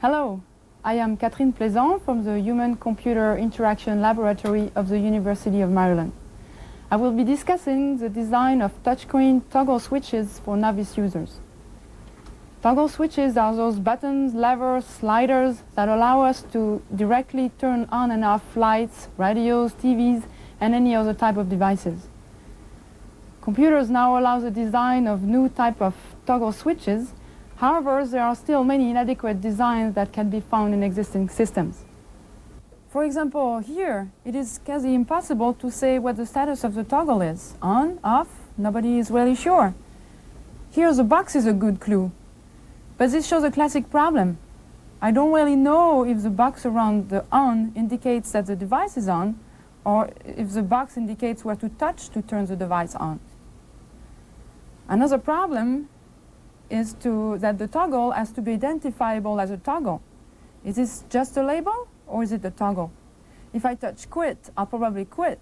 Hello, I am Catherine Plaisant from the Human-Computer Interaction Laboratory of the University of Maryland. I will be discussing the design of touchscreen toggle switches for novice users. Toggle switches are those buttons, levers, sliders that allow us to directly turn on and off lights, radios, TVs, and any other type of devices. Computers now allow the design of new type of toggle switches. However, there are still many inadequate designs that can be found in existing systems. For example, here, it is quasi impossible to say what the status of the toggle is. On, off, nobody is really sure. Here, the box is a good clue. But this shows a classic problem. I don't really know if the box around the on indicates that the device is on, or if the box indicates where to touch to turn the device on. Another problem is that the toggle has to be identifiable as a toggle. Is this just a label, or is it a toggle? If I touch quit, I'll probably quit.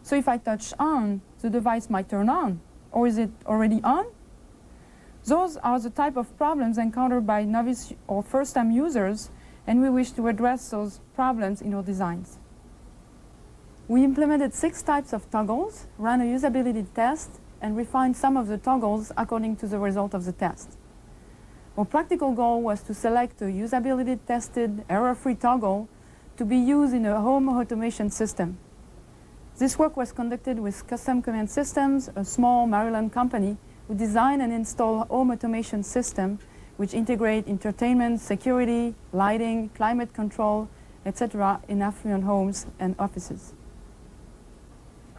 So if I touch on, the device might turn on. Or is it already on? Those are the type of problems encountered by novice or first-time users, and we wish to address those problems in our designs. We implemented 6 types of toggles, ran a usability test, and refined some of the toggles according to the result of the test. Our practical goal was to select a usability-tested, error-free toggle to be used in a home automation system. This work was conducted with Custom Command Systems, a small Maryland company who design and install home automation system which integrate entertainment, security, lighting, climate control, etc. in affluent homes and offices.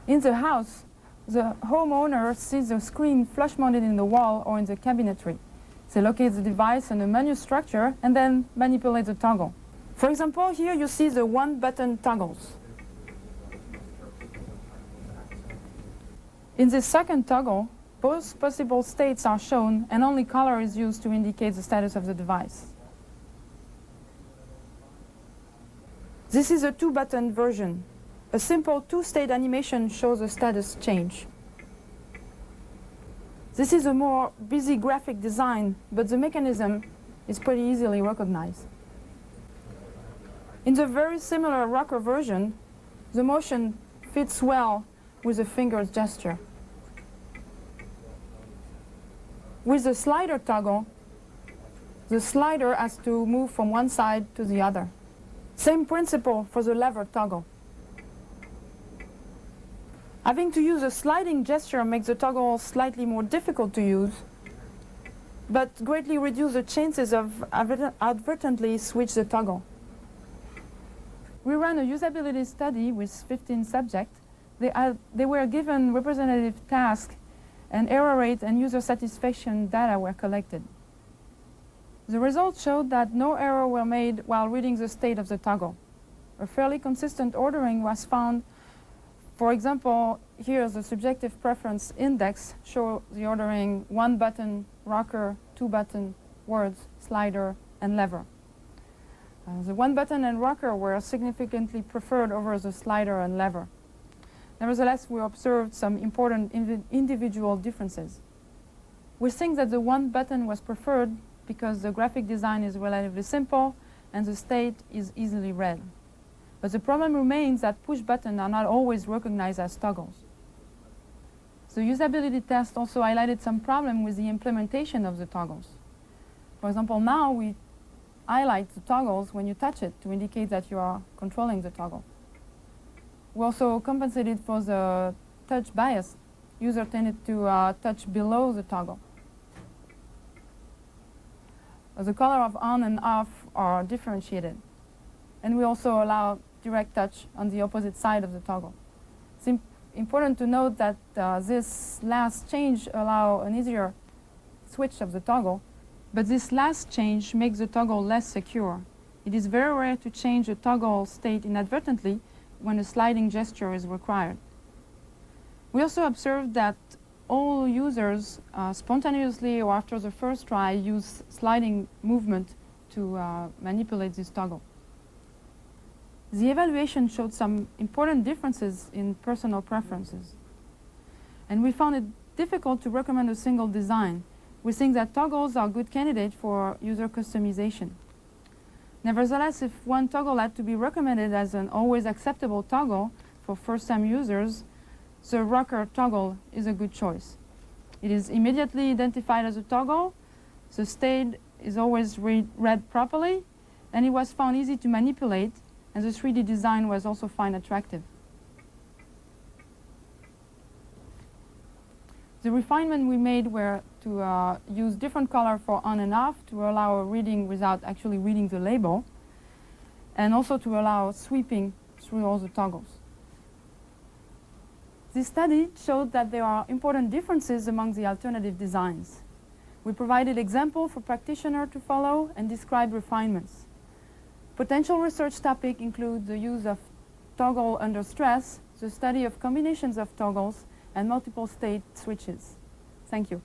In the house, the homeowner sees the screen flush-mounted in the wall or in the cabinetry. They locate the device in the menu structure and then manipulate the toggle. For example, here you see the one-button toggles. In this second toggle, both possible states are shown and only color is used to indicate the status of the device. This is a 2-button version. A simple 2-state animation shows a status change. This is a more busy graphic design, but the mechanism is pretty easily recognized. In the very similar rocker version, the motion fits well with the finger's gesture. With the slider toggle, the slider has to move from one side to the other. Same principle for the lever toggle. Having to use a sliding gesture makes the toggle slightly more difficult to use, but greatly reduce the chances of advertently switch the toggle. We ran a usability study with 15 subjects. They were given representative tasks, and error rate and user satisfaction data were collected. The results showed that no error were made while reading the state of the toggle. A fairly consistent ordering was found. For example, here the subjective preference index shows the ordering 1-button, rocker, 2-button, words, slider, and lever. The 1-button and rocker were significantly preferred over the slider and lever. Nevertheless, we observed some important individual differences. We think that the 1-button was preferred because the graphic design is relatively simple and the state is easily read. But the problem remains that push buttons are not always recognized as toggles. The usability test also highlighted some problem with the implementation of the toggles. For example, now we highlight the toggles when you touch it to indicate that you are controlling the toggle. We also compensated for the touch bias. User tended to touch below the toggle. The color of on and off are differentiated. And we also allow direct touch on the opposite side of the toggle. It's important to note that this last change allows an easier switch of the toggle, but this last change makes the toggle less secure. It is very rare to change the toggle state inadvertently when a sliding gesture is required. We also observed that all users spontaneously or after the first try use sliding movement to manipulate this toggle. The evaluation showed some important differences in personal preferences. And we found it difficult to recommend a single design. We think that toggles are good candidates for user customization. Nevertheless, if one toggle had to be recommended as an always acceptable toggle for first-time users, the rocker toggle is a good choice. It is immediately identified as a toggle, the state is always read properly, and it was found easy to manipulate, and the 3D design was also found attractive. The refinement we made were to use different color for on and off to allow reading without actually reading the label, and also to allow sweeping through all the toggles. This study showed that there are important differences among the alternative designs. We provided examples for practitioners to follow and described refinements. Potential research topics include the use of toggle under stress, the study of combinations of toggles, and multiple state switches. Thank you.